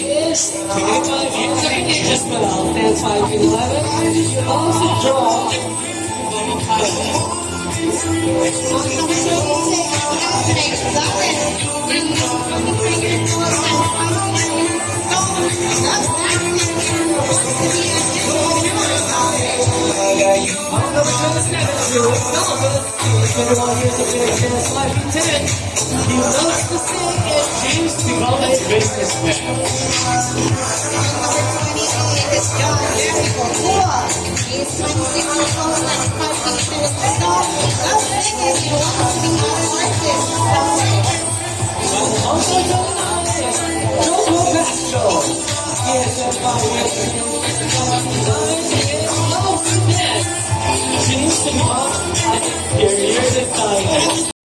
Yes, 25 years of just well, that's 5'11". You also draw. He loves to sing and dreams to become a businessman. Is John Jerry Corpua. He's 26 years old and 5 feet 2 inches tall. Loves singing. He wants to be an artist. Also joining us is Joe Castro. He has been 5 years old. She needs to be up and period of time.